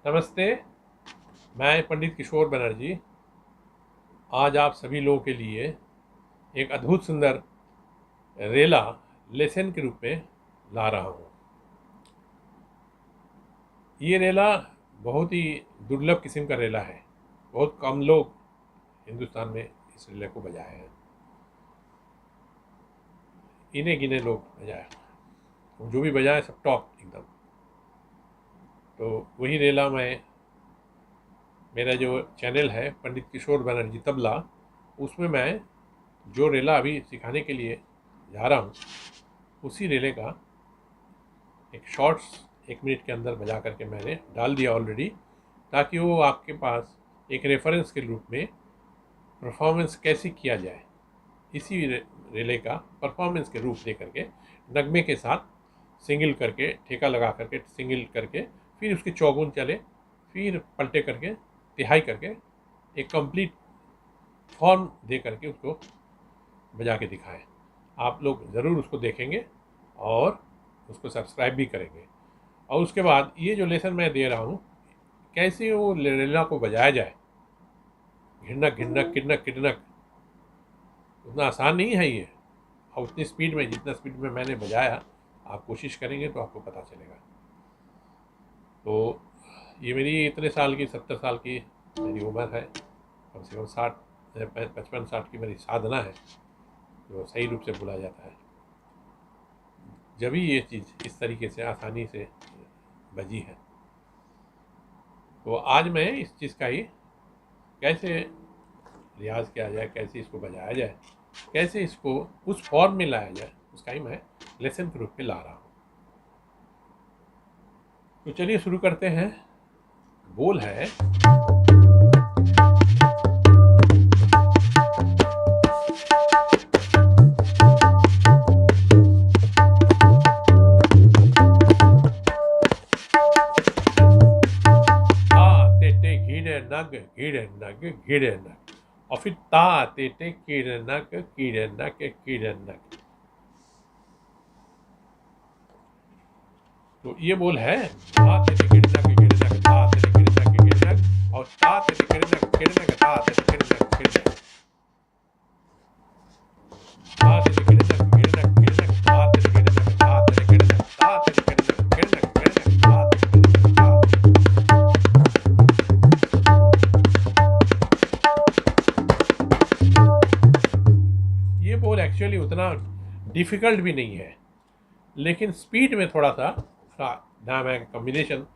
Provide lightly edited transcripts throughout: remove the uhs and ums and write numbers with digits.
नमस्ते। मैं पंडित किशोर बनर्जी आज आप सभी लोगों के लिए एक अद्भुत सुंदर रेला लेसन के रूप में ला रहा हूँ। ये रेला बहुत ही दुर्लभ किस्म का रेला है। बहुत कम लोग हिंदुस्तान में इस रेले को बजाए हैं। इन्हें गिने लोग बजाए, जो भी बजाए सब टॉप एकदम। तो वही रेला मेरा जो चैनल है पंडित किशोर बनर्जी तबला, उसमें मैं जो रेला अभी सिखाने के लिए जा रहा हूँ उसी रेले का एक शॉर्ट्स 1 मिनट के अंदर बजा करके मैंने डाल दिया ऑलरेडी, ताकि वो आपके पास एक रेफरेंस के रूप में परफॉर्मेंस कैसे किया जाए इसी रेले का परफॉर्मेंस के रूप दे करके नगमे के साथ सिंगल करके ठेका लगा करके सिंगल करके फिर उसके चौगुन चले, फिर पलटे करके तिहाई करके एक कंप्लीट फॉर्म दे करके उसको बजा के दिखाएं। आप लोग ज़रूर उसको देखेंगे और उसको सब्सक्राइब भी करेंगे। और उसके बाद ये जो लेसन मैं दे रहा हूँ कैसे वो रेला को बजाया जाए, घिरनक घिरनक किरनक किरनक, उतना आसान नहीं है ये। और उतनी स्पीड में, जितना स्पीड में मैंने बजाया, आप कोशिश करेंगे तो आपको पता चलेगा। तो ये मेरी इतने साल की 70 साल की मेरी उम्र है, कम से कम 55-60 की मेरी साधना है, जो सही रूप से बोला जाता है। जब भी ये चीज़ इस तरीके से आसानी से बजी है, तो आज मैं इस चीज़ का ही कैसे रियाज़ किया जाए, कैसे इसको बजाया जाए, कैसे इसको उस फॉर्म में लाया जाए, उसका ही मैं लेसन के रूप में ला रहा हूँ। तो चलिए शुरू करते हैं। बोल है घिड़े नग घिड़े नग, और फिर ता ते टे कीड़े नग कीड़े नग कीड़े नग। तो ये बोल है ता ते टे कीड़े नग कीड़े नग, ता ते टे कीड़े नग कीड़े नग, और ता ते टे कीड़े नग कीड़े नग, ता ते टे कीड़े नग कीड़े नग, ता ते टे कीड़े नग कीड़े नग कीड़े नग, ता ते टे कीड़े नग, ता ते टे कीड़े नग, ता ते टे कीड़े नग कीड़े नग कीड़े नग, ता ते टे कीड़े नग, ता। ये बोल एक्चुअली उतना डिफ़िकल्ट भी नहीं है, लेकिन स्पीड में थोड़ा सा नाम है कॉम्बिनेशन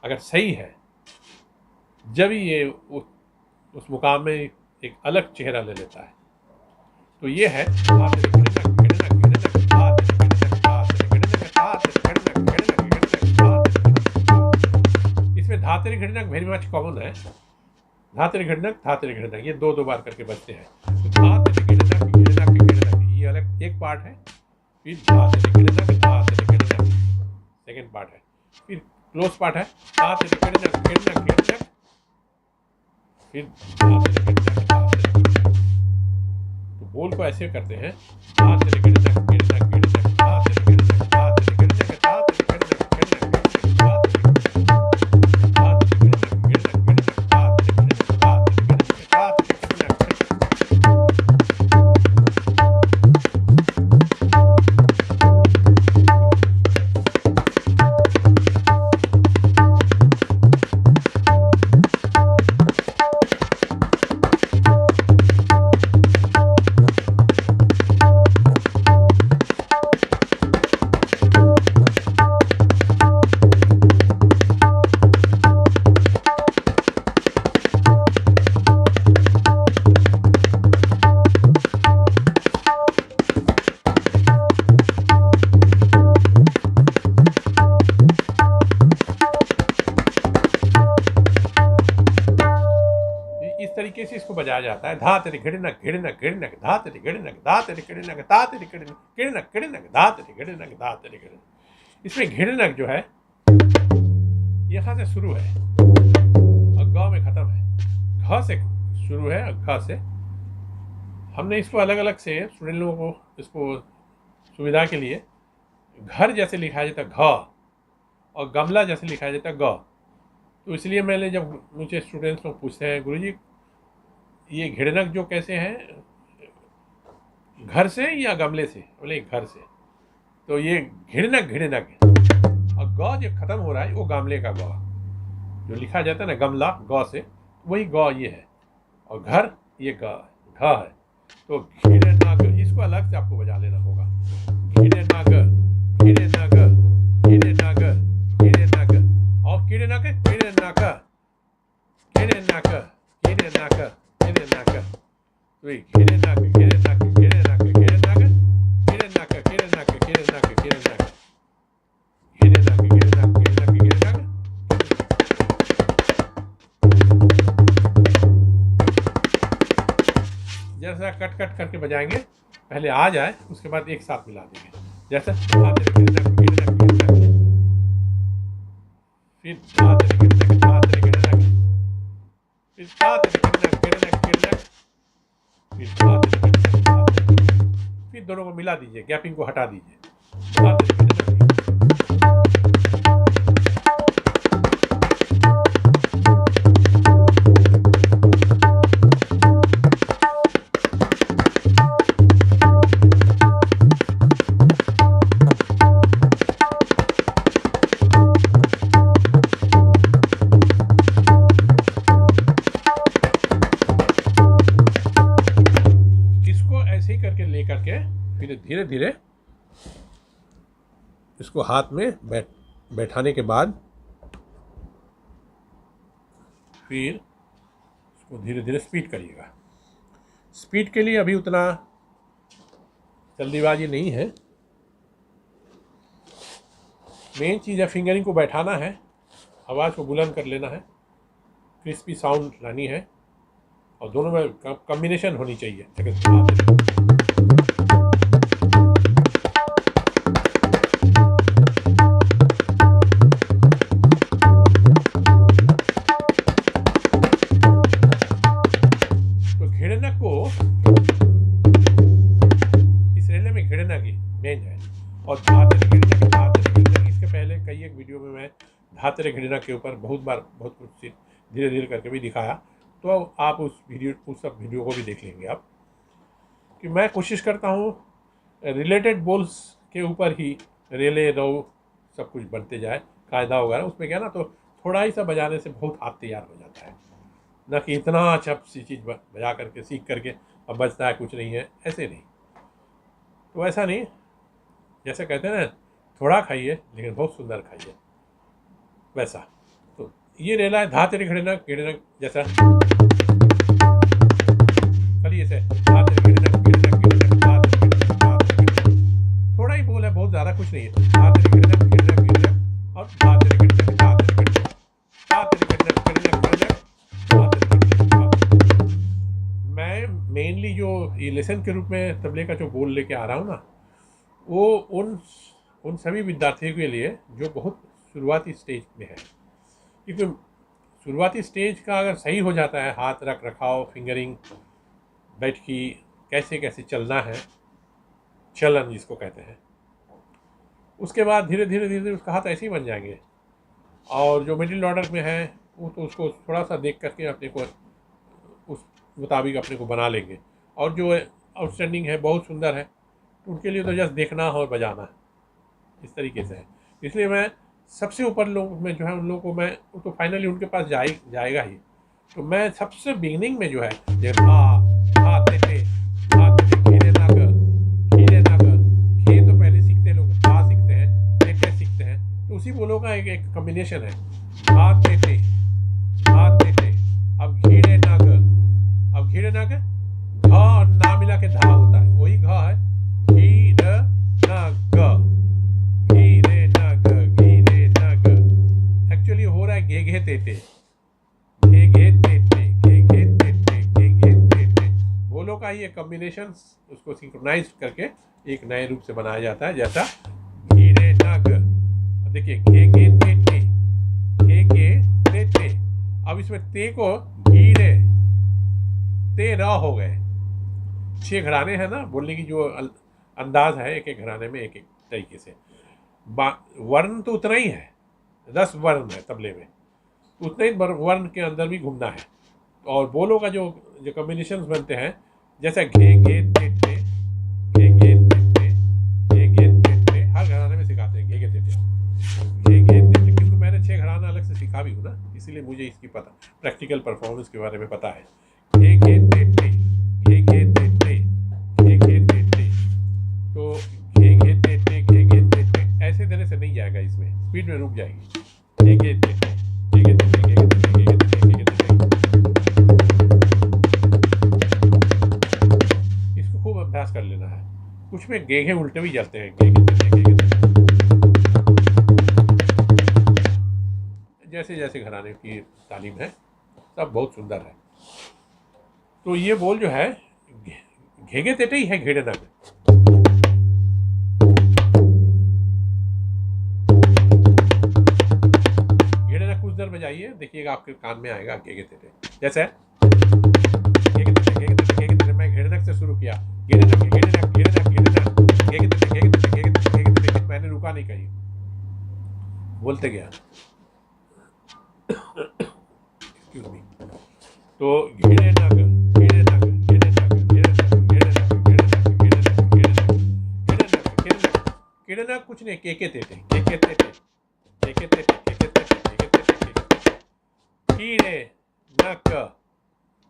अगर सही है, जब ये उस मुकाम में एक अलग चेहरा ले लेता है। तो ये है इसमें धातरी घटनक वेरी मच कॉमन है। धातरी घटनक ये दो बार करके बजते हैं। ये अलग एक पार्ट है, फिर सेकेंड पार्ट है, फिर क्लोज पार्ट है, फिर तो बोल को ऐसे करते हैं। इस तरीके से इसको बजाया जाता है। धा तेरे घिड़नक घिड़नक घिड़नक, धा तेरे घिड़नक, धा तेरे घिड़नक, धा तेरे घिड़नक घिड़नक घिड़नक, धा तेरे घिड़नक, धा तेरे घिड़नक। इसमें घिड़नक जो है यहाँ से शुरू है और ग में खत्म है। घ से शुरू है और घ से। हमने इसको अलग अलग से स्टूडेंट लोगों को इसको सुविधा के लिए घर जैसे लिखा जाता घ और गमला जैसे लिखा जाता ग। तो इसलिए मैंने, जब मुझे स्टूडेंट्स लोग पूछते हैं गुरुजी ये घिड़नक जो कैसे है, घर से या गमले से, बोले घर से। तो ये घिड़नक घिड़नक है, और गौ जो खत्म हो रहा है वो गमले का गौ, जो लिखा जाता है ना गमला गौ से, वही गौ ये है, और घर ये घ है। तो घिड़नक, इसको अलग से आपको बजा लेना होगा। घिड़नक घिड़नक घिड़नक घिड़नक, और घिड़नक घिड़नक घिड़नक घिड़नक घिड़नक, तो घिड़नक घिड़नक घिड़नक घिड़नक घिड़नक घिड़नक घिड़नक घिड़नक घिड़नक घिड़नक घिड़नक घिड़नक। जैसा कट कट करके बजाएंगे, पहले आ जाए उसके बाद एक साथ मिला देंगे। जैसे घिड़नक घिड़नक घिड़नक, फिर घिड़नक घिड़नक घिड़नक, फिर घिड़नक घिड़नक घिड़नक, फिर दोनों को मिला दीजिए, गैपिंग को हटा दीजिए। करके ले करके फिर धीरे धीरे इसको हाथ में बैठाने के बाद फिर इसको धीरे धीरे स्पीड करिएगा। स्पीड के लिए अभी उतना जल्दीबाजी नहीं है, मेन चीज़ है फिंगरिंग को बैठाना है, आवाज़ को बुलंद कर लेना है, क्रिस्पी साउंड लानी है, और दोनों में कॉम्बिनेशन होनी चाहिए। तो घिड़नक को इस रेले में घिड़नक ही मेन है, और धातरे घिड़नक इसके पहले कई एक वीडियो में मैं धातरे घिड़नक के ऊपर बहुत बार बहुत कुछ धीरे धीरे करके भी दिखाया, तो आप उस सब वीडियो को भी देख लेंगे आप। कि मैं कोशिश करता हूँ रिलेटेड बोल्स के ऊपर ही रेले रो सब कुछ बनते जाए, कायदा वगैरह उसमें क्या ना, तो थोड़ा ही सा बजाने से बहुत हाथ तैयार हो जाता है, न कि इतना अच्छा सी चीज़ बजा करके सीख करके अब बजता है कुछ नहीं है, ऐसे नहीं। तो ऐसा नहीं, जैसे कहते हैं ना, थोड़ा खाइए लेकिन बहुत सुंदर खाइए, वैसा। तो ये रेला है धातरे घिड़नक घिड़नक, जैसा चलिए से धातरे घिड़नक घिड़नक घिड़नक धातरे घिड़नक धातरे घिड़नक, थोड़ा ही बोल है, बहुत ज़्यादा कुछ नहीं है। धातरे घिड़नक घिड़नक घिड़नक और धातरे घिड़नक धातरे घिड़नक धातरे घिड़नक घिड़नक घिड़नक धातरे घिड़नक। मैं मेनली जो ये लेसन के रूप में तबले का जो बोल लेके आ रहा हूँ ना, वो उन सभी विद्यार्थियों के लिए जो बहुत शुरुआती स्टेज में है, क्योंकि शुरुआती स्टेज का अगर सही हो जाता है, हाथ रख रखाव, फिंगरिंग, बैठकी, कैसे कैसे चलना है, चलन जिसको कहते हैं, उसके बाद धीरे धीरे धीरे धीरे उसका हाथ ऐसे ही बन जाएंगे। और जो मिडिल ऑर्डर में है वो तो उसको थोड़ा सा देख करके अपने को उस मुताबिक अपने को बना लेंगे, और जो आउटस्टैंडिंग है, बहुत सुंदर है, तो उनके लिए तो जस्ट देखना और बजाना है, इस तरीके से है। इसलिए मैं सबसे ऊपर लोग में जो है उन लोगों को मैं तो फाइनली उनके पास जाएगा ही, तो मैं सबसे बिगिनिंग में जो है खे तो पहले सीखते हैं लोग, सीखते हैं, टे सीखते हैं, तो उसी बोलों का एक कॉम्बिनेशन है, हाथ टे। अब घीड़े नाग घ और ना मिला के धा होता है, वही घ है, घीड़ नाग घीरे नाग घीरे नाग। एक्चुअली हो रहा है घे घे तेते घे घे तेते घे घे तेते घे घे तेते, बोलों का ये कॉम्बिनेशन उसको सिंक्रोनाइज करके एक नए रूप से बनाया जाता है, जैसा घीरे नाग। देखिए घे घे तेते घे घे तेते, अब इसमें ते को घीरे ते र हो गए। 6 घराने हैं ना बोलने की, जो अंदाज है एक एक घराने में एक एक तरीके से। वर्ण तो उतना ही है, 10 वर्ण है तबले में, तो उतने ही वर्ण के अंदर भी घूमना है। और बोलों का जो जो कॉम्बिनेशंस बनते हैं, जैसे घे घे ते ते, घे घे ते ते, घे घे ते ते, हर घराने में सिखाते हैं घे घे ते ते, घे घे ते ते, क्योंकि मैंने 6 घराना अलग से सीखा भी हूँ ना, इसीलिए मुझे इसकी पता, प्रैक्टिकल परफॉर्मेंस के बारे में पता है। घे घे ते ते, घे घे ते ते, घे घे ते ते, तो घे घे ते ते, घे घे ते ते ऐसे देने से नहीं जाएगा, इसमें स्पीड में रुक जाएगी। घे घे ते ते, घे घे ते ते, घे घे ते ते, घे घे ते ते, घे घे ते ते, इसको खूब अभ्यास कर लेना है। कुछ में गेघे उल्टे भी जाते हैं, घे घे ते ते, घे घे ते ते, जैसे जैसे घराने की तालीम है सब बहुत सुंदर है। तो ये बोल जो है घेगे तेटे ही है, घेड़े नग। घेड़े नग कुछ देर बजाइए, देखिएगा आपके कान में आएगा घेगे तेटे। जैसे घेगे तेटे, घेगे तेटे, घेगे तेटे, मैं घेड़े नग से शुरू किया, घेड़े नग, घेड़े नग, घेड़े नग, घेड़े नग, घेगे तेटे, घेगे तेटे, घेगे तेटे, घेगे तेटे, मैंने रुका नहीं कहीं, बोलते गया। Excuse me. तो घेड़े नग, घेड़े नग, घेड़े नग, घेड़े नग, घेड़े नग, घेड़े नग, घेड़े नग, घेड़े नग, घेड़े नग, घेड़े नग, घेड़े नग कुछ नहीं, केके तेटे, केके तेटे, केके तेटे, केके तेटे, केके तेटे, कीड़े नक,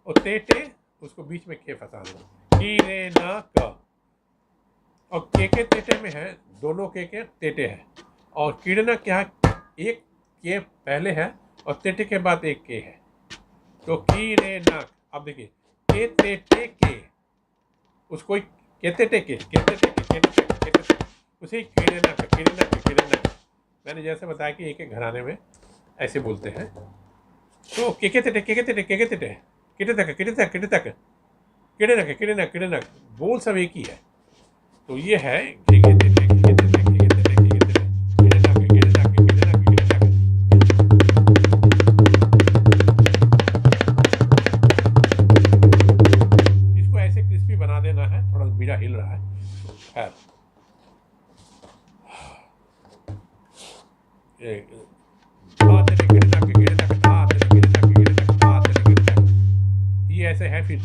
और तेटे उसको बीच में के फंसा दो, कीड़े नक, और केके तेटे में है, दोनों केके तेटे है, और कीड़े नक क्या है, एक के पहले है और तेटे के बाद एक के है, तो कीड़े नक। अब देखिए के तेटे के, उसको केते टेके, केते टेके, केते टेके, केते टेके, उसे कीड़े नक, कीड़े नक, कीड़े नक। मैंने जैसे बताया कि एक एक घराने में ऐसे बोलते हैं। तो केके तेटे, केके तेटे, केके तेटे, किटे तक, किटे तक, किटे तक, किड़े नक, किड़े नक, किड़े नक, बोल सब एक ही है। तो ये है घेगे तेटे, घेगे तेटे, घेगे तेटे, घेगे तेटे, किड़े नक, किड़े नक, किड़े नक, किड़े नक। इसको ऐसे क्रिस्पी बना देना है, थोड़ा बीड़ा हिल रहा है, खैर ये ऐसे है। फिर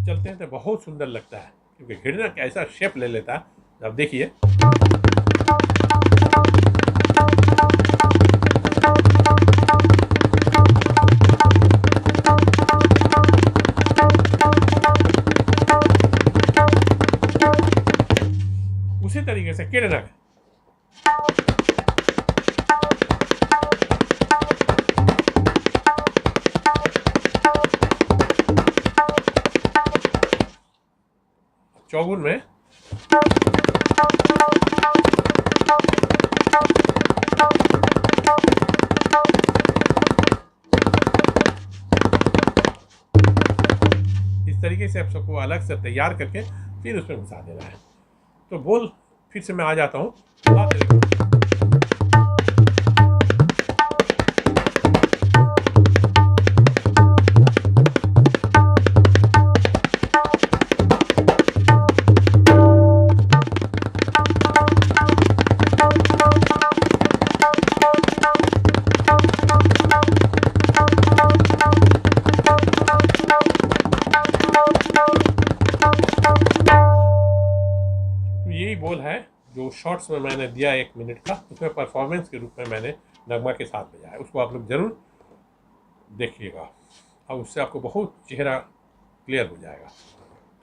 चलते हैं तो बहुत सुंदर लगता है, क्योंकि घिड़ना कैसा शेप ले लेता है। अब देखिए उसी तरीके से किड़ना चौगुन में इस तरीके से आप सबको अलग से तैयार करके फिर उसमें घुसा देना है। तो बोल फिर से मैं आ जाता हूँ। यही बोल है जो शॉर्ट्स में मैंने दिया 1 मिनट का, उसमें परफॉर्मेंस के रूप में मैंने नगमा के साथ बजाया, उसको आप लोग ज़रूर देखिएगा और उससे आपको बहुत चेहरा क्लियर हो जाएगा।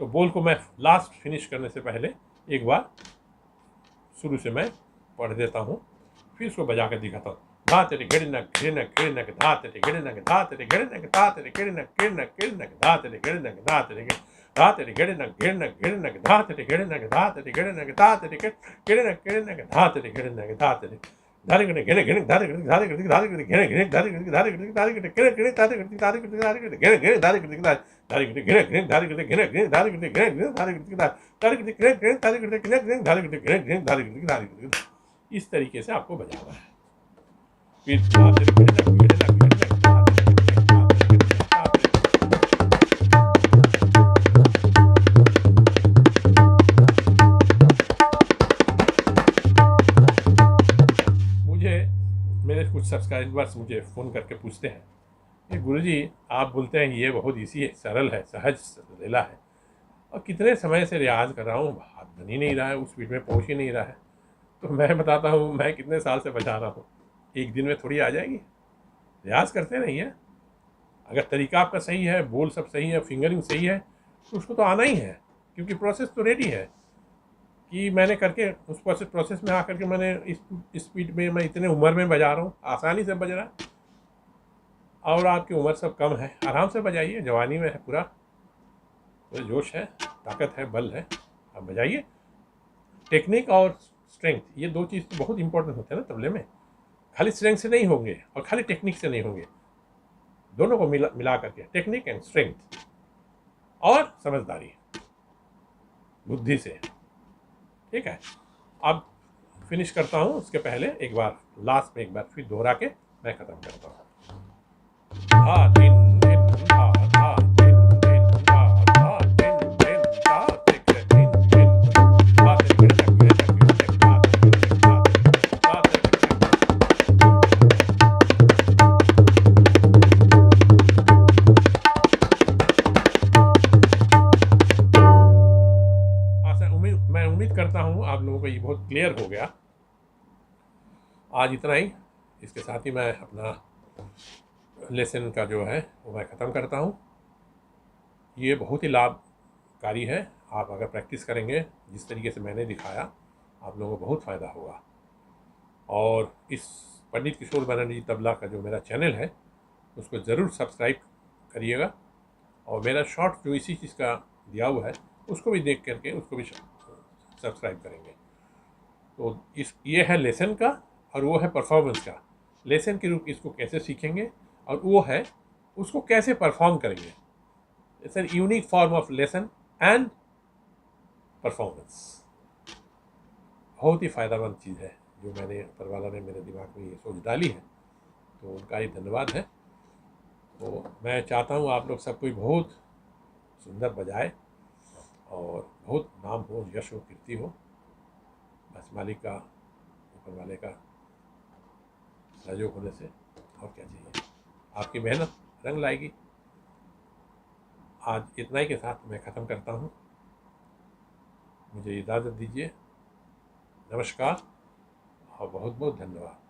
तो बोल को मैं लास्ट फिनिश करने से पहले एक बार शुरू से मैं पढ़ देता हूँ, फिर उसको बजा कर दिखाता हूँ। धा तेरे गिड़नक गिड़नक गिड़नक धा तेरे गिड़नक धा तेरे गिड़नक धा तेरे गिड़नक गिड़नक गिड़नक धा तेरे गिड़नक धा तेरे धा तेरे गिड़नक गिड़नक गिड़नक धा तेरे गिड़नक धा तेरे गिड़नक धा तेरे गिड़नक गिड़नक धा तेरे गिड़नक धा तेरे धारे घड़े घेने घेने धारे घड़े धारे घड़े धारे घड़े घेने घेने धारे घड़े धारे घड़े धारे घड़े घेने घेने धारे घड़े धारे घड़े धारे घड़े घेने घेने धारे घड़े धारे घड़े घेने घेने धारे घड़े घेने घेने धारे घड़े घेने घेने धारे घड़े धारे घड़े घेने घेने धारे घड़े घेने घेने धारे घड़े घेने घेने धारे घड़े धारे घड़े। इस तरीके से आपको बजाना है। फिर धारे घेने घेने घेने मेरे कुछ सब्सक्राइबर्स मुझे फ़ोन करके पूछते हैं कि गुरुजी आप बोलते हैं ये बहुत इजी है, सरल है, सहज लीला है, और कितने समय से रियाज कर रहा हूँ, हाथ बन ही नहीं रहा है, उस स्पीड में पहुँच ही नहीं रहा है। तो मैं बताता हूँ मैं कितने साल से बजा रहा हूँ। एक दिन में थोड़ी आ जाएगी, रियाज करते नहीं है। अगर तरीका आपका सही है, बोल सब सही है, फिंगरिंग सही है, तो उसको तो आना ही है, क्योंकि प्रोसेस तो रेडी है कि मैंने करके उस प्रोसेस में आकर के मैंने इस स्पीड में मैं इतने उम्र में बजा रहा हूँ, आसानी से बज रहा है। और आपकी उम्र सब कम है, आराम से बजाइए, जवानी में है, पूरा जोश है, ताकत है, बल है, आप बजाइए। टेक्निक और स्ट्रेंथ, ये दो चीज़ तो बहुत इंपॉर्टेंट होते हैं ना तबले में। खाली स्ट्रेंथ से नहीं होंगे और खाली टेक्निक से नहीं होंगे, दोनों को मिला करके, टेक्निक एंड स्ट्रेंथ और समझदारी, बुद्धि से। ठीक है, अब फिनिश करता हूँ। उसके पहले एक बार लास्ट में एक बार फिर दोहरा के मैं ख़त्म करता हूँ। धा दिन दिन धा धा दिन दिन धा धा दिन दिन धा तिक दिन दिन धा तिक दिन तक धा तिक धा धा मैं उम्मीद करता हूँ आप लोगों को ये बहुत क्लियर हो गया। आज इतना ही, इसके साथ ही मैं अपना लेसन का जो है वो मैं ख़त्म करता हूँ। ये बहुत ही लाभकारी है, आप अगर प्रैक्टिस करेंगे जिस तरीके से मैंने दिखाया, आप लोगों को बहुत फ़ायदा होगा। और इस पंडित किशोर बनर्जी तबला का जो मेरा चैनल है उसको ज़रूर सब्सक्राइब करिएगा, और मेरा शॉर्ट जो इसी चीज़ का दिया हुआ है उसको भी देख करके उसको भी सब्सक्राइब करेंगे। तो ये है लेसन का, और वो है परफॉर्मेंस का। लेसन के रूप इसको कैसे सीखेंगे, और वो है उसको कैसे परफॉर्म करेंगे। It's an unique form of lesson and performance. बहुत ही फ़ायदेमंद चीज़ है जो मैंने ऊपर वाला ने मेरे दिमाग में ये सोच डाली है, तो उनका ही धन्यवाद है। तो मैं चाहता हूँ आप लोग सब कोई बहुत सुंदर बजाए और बहुत नाम हो, यश हो, कीर्ति हो। बस मालिक का, ऊपर वाले का सहयोग होने से और क्या चाहिए। आपकी मेहनत रंग लाएगी। आज इतना ही के साथ मैं ख़त्म करता हूँ। मुझे इजाज़त दीजिए। नमस्कार और बहुत बहुत धन्यवाद।